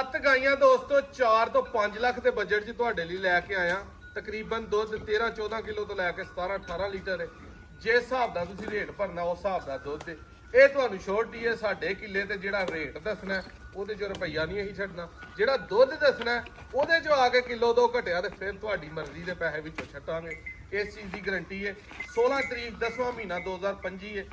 7 ਗਾਈਆਂ ਦੋਸਤੋ 4 ਤੋਂ 5 ਲੱਖ ਦੇ ਬਜਟ 'ਚ ਤੁਹਾਡੇ ਲਈ ਲੈ ਕੇ ਆਇਆ। ਤਕਰੀਬਨ ਦੁੱਧ 13-14 ਕਿਲੋ ਤੋਂ ਲੈ ਕੇ 17-18 ਲੀਟਰ ਹੈ। ਜਿਸ ਹਿਸਾਬ ਦਾ ਤੁਸੀਂ ਰੇਟ ਭਰਨਾ ਉਸ ਹਿਸਾਬ ਦਾ ਦੁੱਧ ਹੈ। ਇਹ ਤੁਹਾਨੂੰ ਛੋਟੀ ਹੈ। ਸਾਡੇ ਕਿੱਲੇ ਤੇ ਜਿਹੜਾ ਰੇਟ ਦੱਸਣਾ ਉਹਦੇ 'ਚ ਰੁਪਈਆ ਨਹੀਂ ਅਸੀਂ ਛੱਡਣਾ। ਜਿਹੜਾ ਦੁੱਧ ਦੱਸਣਾ ਉਹਦੇ 'ਚੋਂ ਆ ਕੇ ਕਿਲੋ 2 ਘਟਿਆ ਤੇ ਫਿਰ ਤੁਹਾਡੀ ਮਰਜ਼ੀ ਦੇ ਪੈਸੇ ਵਿੱਚੋਂ ਛੱਡਾਂਗੇ। ਇਸ ਚੀਜ਼ ਦੀ ਗਾਰੰਟੀ ਹੈ। 16 ਤਰੀਕ 10ਵਾਂ ਮਹੀਨਾ 2025 ਹੈ।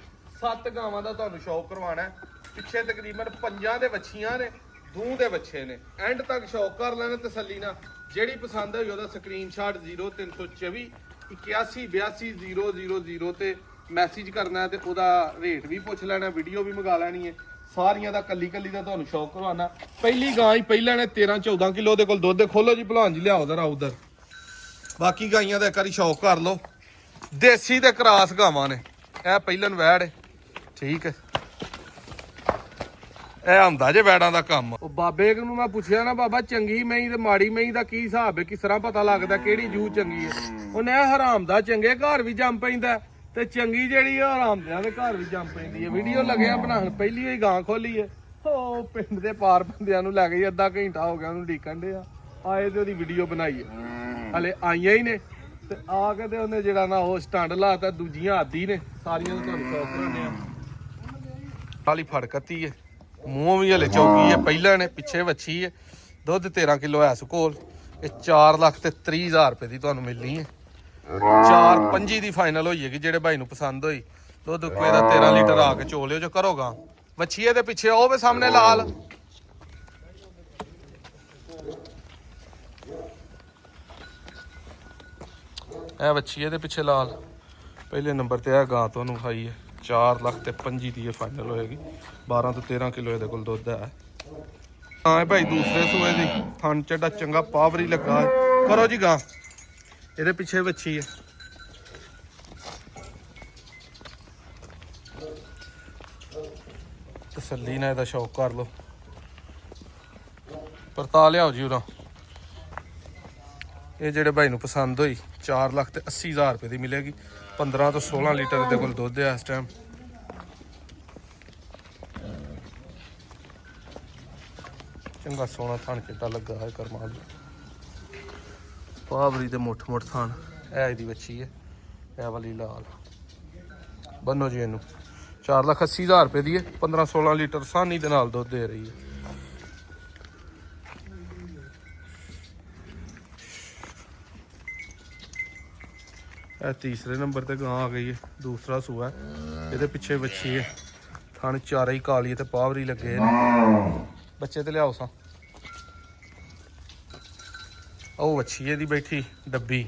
7 ਗਾਵਾਂ ਦਾ ਤੁਹਾਨੂੰ ਸ਼ੌਕ ਕਰਵਾਉਣਾ ਹੈ। ਪਿੱਛੇ ਤਕਰੀਬਨ 5 ਦੇ ਵੱਛੀਆਂ ਨੇ, 2 ਦੇ ਬੱਚੇ ਨੇ। ਐਂਡ ਤੱਕ ਸ਼ੌਕ ਕਰ ਲੈਣਾ ਤਸੱਲੀ ਨਾਲ। ਜਿਹੜੀ ਪਸੰਦ ਹੋਈ ਉਹਦਾ ਸਕਰੀਨਸ਼ਾਟ 0324 8182 ਤੇ ਮੈਸੇਜ ਕਰਨਾ ਤੇ ਉਹਦਾ ਰੇਟ ਵੀ ਪੁੱਛ ਲੈਣਾ, ਵੀਡੀਓ ਵੀ ਮੰਗਾ ਲੈਣੀ ਹੈ। ਸਾਰੀਆਂ ਦਾ ਕੱਲੀ ਕੱਲੀ ਦਾ ਤੁਹਾਨੂੰ ਸ਼ੌਕ ਕਰਵਾਉਣਾ। ਪਹਿਲੀ ਗਾਂ ਹੀ ਪਹਿਲਾਂ ਨੇ 13-14 ਕਿਲੋ ਦੇ ਕੋਲ ਦੁੱਧ। ਖੋਲੋ ਜੀ ਭਲਵਾਨ ਜੀ, ਲਿਆਓ ਜ਼ਰਾ ਉਧਰ। ਬਾਕੀ ਗਾਈਆਂ ਦਾ ਇੱਕ ਵਾਰੀ ਸ਼ੌਕ ਕਰ ਲਓ। ਦੇਸੀ ਤੇ ਕਰਾਸ ਗਾਵਾਂ ਨੇ। ਇਹ ਪਹਿਲਨ ਵੈੜ ਹੈ, ਠੀਕ ਹੈ। ਇਹ ਹੁੰਦਾ ਜੇ ਵੈੜਾਂ ਦਾ ਕੰਮ। ਉਹ ਬਾਬੇ ਨੂੰ ਮੈਂ ਪੁੱਛਿਆ ਨਾ, ਬਾਬਾ ਚੰਗੀ ਮਹੀਂ ਤੇ ਮਾੜੀ ਮਹੀਂ ਦਾ ਕੀ ਹਿਸਾਬ ਹੈ, ਕਿਸ ਤਰ੍ਹਾਂ ਪਤਾ ਲੱਗਦਾ ਕਿਹੜੀ ਜੂ ਚੰਗੀ ਹੈ? ਉਹਨੇ ਹਰਾਮ ਦਾ ਚੰਗੇ ਘਰ ਵੀ ਜੰਮ ਪੈਂਦਾ ਤੇ ਚੰਗੀ ਜਿਹੜੀ ਆ ਹਰਾਮਦਿਆਂ ਦੇ ਘਰ ਵੀ ਜੰਮ ਪੈਂਦੀ ਹੈ। ਵੀਡੀਓ ਲੱਗਿਆ ਬਣਾਉਣ, ਪਹਿਲੀ ਹੋਈ ਗਾਂ ਖੋਲੀ ਹੈ। ਉਹ ਪਿੰਡ ਦੇ ਪਾਰ ਬੰਦਿਆਂ ਨੂੰ ਲੈ ਗਈ, ਅੱਧਾ ਘੰਟਾ ਹੋ ਗਿਆ ਉਹਨੂੰ ਡੀਕਣ ਡਿਆ। ਆਏ ਤੇ ਉਹਦੀ ਵੀਡੀਓ ਬਣਾਈ ਹੈ, ਹਲੇ ਆਈਆਂ ਹੀ ਨੇ ਤੇ ਆ ਕੇ ਤੇ ਉਹਨੇ ਜਿਹੜਾ ਨਾ ਉਹ ਸਟੰਡ ਲਾਤਾ। ਦੂਜੀਆਂ ਆਦੀ ਨੇ ਸਾਰੀਆਂ ਨੂੰ ਤੁਹਾਨੂੰ ਸ਼ੌਕ ਕਰਾਉਂਦੇ ਆ। ਖਾਲੀ ਫੜਕਤੀ ਹੈ, ਮੂੰਹ ਵੀ ਹਲੇ ਚੌਕੀ ਹੈ। ਪਹਿਲਾਂ ਨੇ ਪਿੱਛੇ ਵੱਛੀ ਹੈ। ਦੁੱਧ 13 ਕਿਲੋ ਐਸ ਕੋਲ। ਇਹ 4,30,000 ਰੁਪਏ ਦੀ ਤੁਹਾਨੂੰ ਮਿਲਣੀ ਹੈ। 4-5 ਦੀ ਫਾਈਨਲ ਹੋਈ ਹੈਗੀ। ਜਿਹੜੇ ਭਾਈ ਨੂੰ ਪਸੰਦ ਹੋਈ ਦੁੱਧ ਕੋਈ ਦਾ 13 ਲੀਟਰ ਆ ਕੇ ਚੋ ਲਿਓ ਜੋ ਕਰੋਗਾ। ਵੱਛੀ ਇਹਦੇ ਪਿੱਛੇ ਉਹ ਵੀ ਸਾਹਮਣੇ ਲਾਲ। ਇਹ ਵੱਛੀ ਇਹਦੇ ਪਿੱਛੇ ਲਾਲ। ਪਹਿਲੇ ਨੰਬਰ ਤੇ ਇਹ ਗਾਂ ਤੁਹਾਨੂੰ ਖਾਈ ਹੈ। 4,25,000 ਦੀ ਇਹ ਫਾਈਨਲ ਹੋਏਗੀ। 12 ਤੋਂ 13 ਕਿਲੋ ਇਹਦੇ ਕੋਲ ਦੁੱਧ ਹੈ। ਹਾਂ ਭਾਈ ਦੂਸਰੇ ਸੂਏ ਦੀ ਥਣ ਚੱਡਾ ਚੰਗਾ ਪਾਵਰੀ ਲੱਗਾ ਹੈ। ਕਰੋ ਜੀ ਗਾਂ, ਇਹਦੇ ਪਿੱਛੇ ਵੱਛੀ ਹੈ। ਤਸੱਲੀ ਨਾਲ ਇਹਦਾ ਸ਼ੌਕ ਕਰ ਲਓ। ਪਰਤਾ ਲਿਆਓ ਜੀ ਉਰਾ। ਇਹ ਜਿਹੜੇ ਭਾਈ ਨੂੰ ਪਸੰਦ ਹੋਈ 4,80,000 ਰੁਪਏ ਦੀ ਮਿਲੇਗੀ। 15 ਤੋਂ 16 ਲੀਟਰ ਦੇ ਕੋਲ ਦੁੱਧ ਹੈ ਇਸ ਟਾਈਮ। ਚੰਗਾ ਸੋਹਣਾ ਥਣ ਕਿੱਡਾ ਲੱਗਾ ਹੈ ਕਰਮਾਲ ਪਾਵਰੀ ਤੇ ਮੋਟ ਥਣ। ਇਹ ਇਹਦੀ ਵੱਛੀ ਹੈ, ਇਹ ਵਾਲੀ ਲਾਲ। ਬੰਨੋ ਜੀ ਇਹਨੂੰ। 4,80,000 ਰੁਪਏ ਦੀ ਹੈ। 15-16 ਲੀਟਰ ਸਾਨੀ ਦੇ ਨਾਲ ਦੁੱਧ ਦੇ ਰਹੀ ਹੈ। ਇਹ ਤੀਸਰੇ ਨੰਬਰ ਤੇ ਗਾਂ ਆ ਗਈ ਹੈ। ਦੂਸਰਾ ਸੂਆ ਇਹਦੇ ਪਿੱਛੇ ਵੱਛੀ ਹੈ। ਥਣ ਚਾਰੇ ਹੀ ਕਾਲੀ ਤੇ ਪਾਵਰੀ ਲੱਗੇ ਨੇ। ਬੱਚੇ ਤੇ ਲਿਆਓ ਸਾਂ। ਉਹ ਵੱਛੀ ਇਹਦੀ ਬੈਠੀ ਡੱਬੀ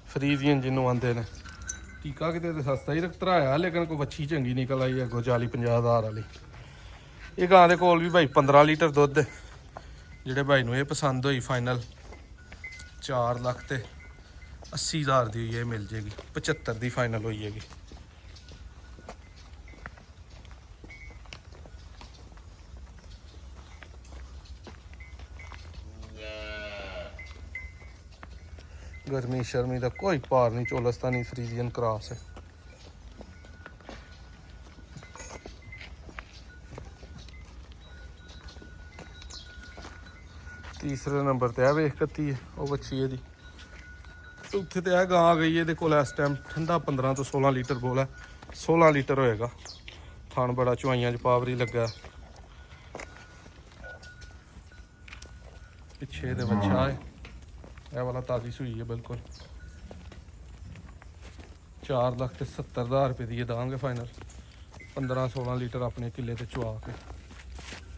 ਫਰੀਜ਼ੀਅਨ ਜਿਹਨੂੰ ਆਂਦੇ ਨੇ। ਟੀਕਾ ਕਿਤੇ ਤੇ ਸਸਤਾ ਹੀ ਧਰਾਇਆ, ਲੇਕਿਨ ਕੋਈ ਵੱਛੀ ਚੰਗੀ ਨਿਕਲ ਆਈ ਅੱਗੋਂ 40-50,000 ਵਾਲੀ। ਇਹ ਗਾਂ ਦੇ ਕੋਲ ਵੀ ਭਾਈ 15 ਲੀਟਰ ਦੁੱਧ। ਜਿਹੜੇ ਭਾਈ ਨੂੰ ਇਹ ਪਸੰਦ ਹੋਈ ਫਾਈਨਲ 4,80,000 ਦੀ ਹੋਈ ਇਹ ਮਿਲ ਜੇਗੀ। 75 ਦੀ ਫਾਈਨਲ ਹੋਈ ਹੈਗੀ। ਗਰਮੀ ਸ਼ਰਮੀ ਦਾ ਕੋਈ ਭਾਰ ਨਹੀਂ। ਚੋਲਸਤਾਨੀ ਫਰੀਜ਼ੀਅਨ ਕਰਾਸ ਹੈ। ਤੀਸਰੇ ਨੰਬਰ ਤੇ ਆ ਵੇਖ ਕੱਤੀ ਹੈ ਉਹ ਵੱਛੀ ਇਹਦੀ। ਚੌਥੇ ਤੇ ਇਹ ਗਾਂ ਆ ਗਈ। ਇਹਦੇ ਕੋਲ ਇਸ ਟਾਈਮ ਠੰਡਾ 15 ਤੋਂ 16 ਲੀਟਰ ਬੋਲ ਹੈ। 16 ਲੀਟਰ ਹੋਏਗਾ। ਥਣ ਬੜਾ ਚੁਆਈਆਂ 'ਚ ਪਾਵਰੀ ਲੱਗਾ। ਪਿੱਛੇ ਇਹਦੇ ਵੱਛਾ ਹੈ। ਇਹ ਵਾਲਾ ਤਾਜ਼ੀ ਸੂਈ ਹੈ ਬਿਲਕੁਲ। 4,70,000 ਰੁਪਏ ਦੀ ਇਹ ਦਾਂਗੇ ਫਾਈਨਲ। 15-16 ਲੀਟਰ ਆਪਣੇ ਕਿੱਲੇ ਤੇ ਚੁਆ ਕੇ।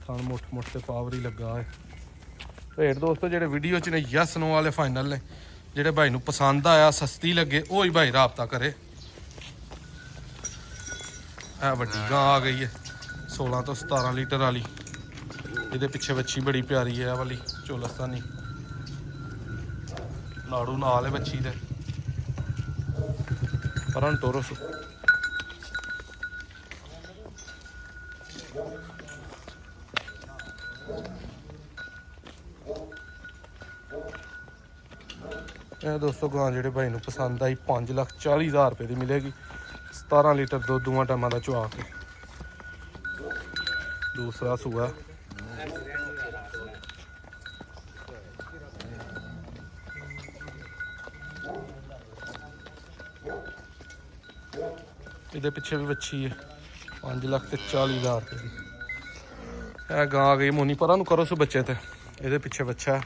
ਥਣ ਮੁੱਠ ਤੇ ਪਾਵਰੀ ਲੱਗਾ ਹੈ। ਰੇਟ ਦੋਸਤੋ ਜਿਹੜੇ ਵੀਡੀਓ 'ਚ ਨੇ ਯਸ ਨੋ ਵਾਲੇ ਫਾਈਨਲ ਨੇ। ਜਿਹੜੇ ਭਾਈ ਨੂੰ ਪਸੰਦ ਆਇਆ, ਸਸਤੀ ਲੱਗੇ, ਉਹ ਹੀ ਭਾਈ ਰਾਬਤਾ ਕਰੇ। ਇਹ ਵੱਡੀ ਗਾਂ ਆ ਗਈ ਹੈ 16 ਤੋਂ 17 ਲੀਟਰ ਵਾਲੀ। ਇਹਦੇ ਪਿੱਛੇ ਵੱਛੀ ਬੜੀ ਪਿਆਰੀ ਹੈ। ਇਹ ਵਾਲੀ ਚੋਲਸਤਾਨੀ ਲਾੜੂ ਨਾਲ ਹੈ ਵੱਛੀ ਦੇ। ਪਰਾਂ ਟੋਰਸ ਇਹ ਦੋਸਤੋ ਗਾਂ ਜਿਹੜੇ ਭਾਈ ਨੂੰ ਪਸੰਦ ਆਈ 5,40,000 ਰੁਪਏ ਦੀ ਮਿਲੇਗੀ। 17 ਲੀਟਰ ਦੁੱਧ ਦੋਵਾਂ ਟਾਈਮਾਂ ਦਾ ਚੁਆ ਕੇ। ਦੂਸਰਾ ਸੂਆ ਇਹਦੇ ਪਿੱਛੇ ਵੀ ਵੱਛੀ ਹੈ 5,40,000 ਰੁਪਏ ਦੀ। ਇਹ ਗਾਂ ਆ ਗਈ ਮੋਨੀ ਪਰਾਂ ਨੂੰ ਕਰੋ ਸੋ ਬੱਚੇ ਤੇ। ਇਹਦੇ ਪਿੱਛੇ ਬੱਚਾ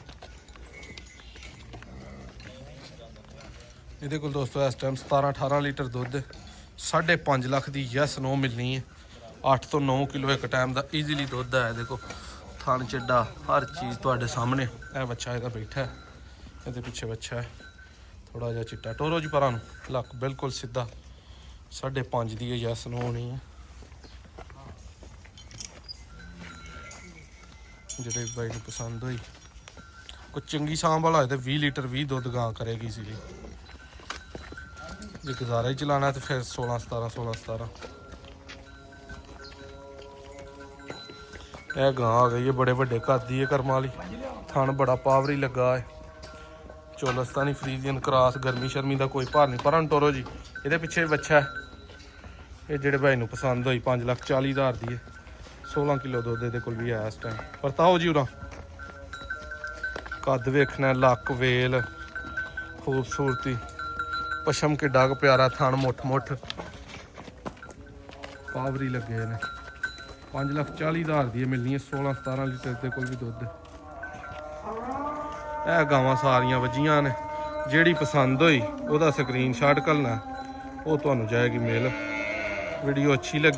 ਇਹਦੇ ਕੋਲ ਦੋਸਤੋ ਇਸ ਟਾਈਮ 17-18 ਲੀਟਰ ਦੁੱਧ 5.5 ਲੱਖ ਦੀ ਯੈਸ ਨੋ ਮਿਲਣੀ ਹੈ। 8 ਤੋਂ 9 ਕਿਲੋ ਇੱਕ ਟਾਈਮ ਦਾ ਈਜ਼ੀਲੀ ਦੁੱਧ ਹੈ। ਇਹਦੇ ਕੋਲ ਥਣ ਚੱਡਾ ਹਰ ਚੀਜ਼ ਤੁਹਾਡੇ ਸਾਹਮਣੇ। ਇਹ ਬੱਚਾ ਇਹਦਾ ਬੈਠਾ ਹੈ, ਇਹਦੇ ਪਿੱਛੇ ਬੱਚਾ ਹੈ ਥੋੜਾ ਜਿਹਾ ਚਿੱਟਾ। ਟੋਰੋ ਜੀ ਪਰਾਂ ਨੂੰ ਲੱਕ ਬਿਲਕੁਲ ਸਿੱਧਾ 5.5 ਦੀ ਯੈਸ ਨੋ ਹੋਣੀ ਹੈ। ਜਿਹੜੇ ਬਾਈ ਨੂੰ ਪਸੰਦ ਹੋਈ ਕੋਈ ਚੰਗੀ ਸਾਂਭ ਵਾਲਾ ਹੋਏ ਤੇ 20 ਲੀਟਰ 20 ਦੁੱਧ ਗਾਂ ਕਰੇਗੀ ਸੀ। ਜੇ ਗੁਜ਼ਾਰਾ ਹੀ ਚਲਾਣਾ ਤੇ ਫਿਰ 16-17 ਇਹ ਗਾਂ ਆ ਗਈ ਹੈ ਬੜੇ ਵੱਡੇ ਕੱਦ ਦੀ ਹੈ ਕਰਮਾਂ ਵਾਲੀ। ਥਣ ਬੜਾ ਪਾਵਰੀ ਲੱਗਾ ਹੈ। ਚੋਲਸਤਾਨੀ ਫਰੀਜ਼ੀਅਨ ਕਰਾਸ, ਗਰਮੀ ਸ਼ਰਮੀ ਦਾ ਕੋਈ ਭਾਰ ਨਹੀਂ। ਪਰਾਂ ਟੋਰੋ ਜੀ ਇਹਦੇ ਪਿੱਛੇ ਬੱਚਾ ਹੈ। ਇਹ ਜਿਹੜੇ ਭਾਈ ਨੂੰ ਪਸੰਦ ਹੋਈ 5,40,000 ਦੀ ਹੈ। 16 ਕਿਲੋ ਦੁੱਧ ਇਹਦੇ ਕੋਲ ਵੀ ਹੈ ਇਸ ਟਾਈਮ। ਪਰਤਾਓ ਜੀ ਉਰਾ ਕੱਦ ਵੇਖਣਾ, ਲੱਕ ਵੇਲ ਖੂਬਸੂਰਤੀ, ਪਸ਼ਮ ਕਿੱਡਾ ਕੁ ਪਿਆਰਾ, ਥਣ ਮੁੱਠ ਪਾਵਰੀ ਲੱਗੇ ਨੇ। 5,40,000 ਦੀ ਮਿਲਣੀ ਹੈ। 16-17 ਲੀਟਰ ਦੇ ਕੋਲ ਵੀ ਦੁੱਧ। ਇਹ ਗਾਵਾਂ ਸਾਰੀਆਂ ਵੱਜੀਆਂ ਨੇ। ਜਿਹੜੀ ਪਸੰਦ ਹੋਈ ਉਹਦਾ ਸਕਰੀਨਸ਼ਾਟ ਘੱਲਣਾ, ਉਹ ਤੁਹਾਨੂੰ ਜਾਏਗੀ ਮਿਲ। ਵੀਡੀਓ ਅੱਛੀ ਲੱਗੀ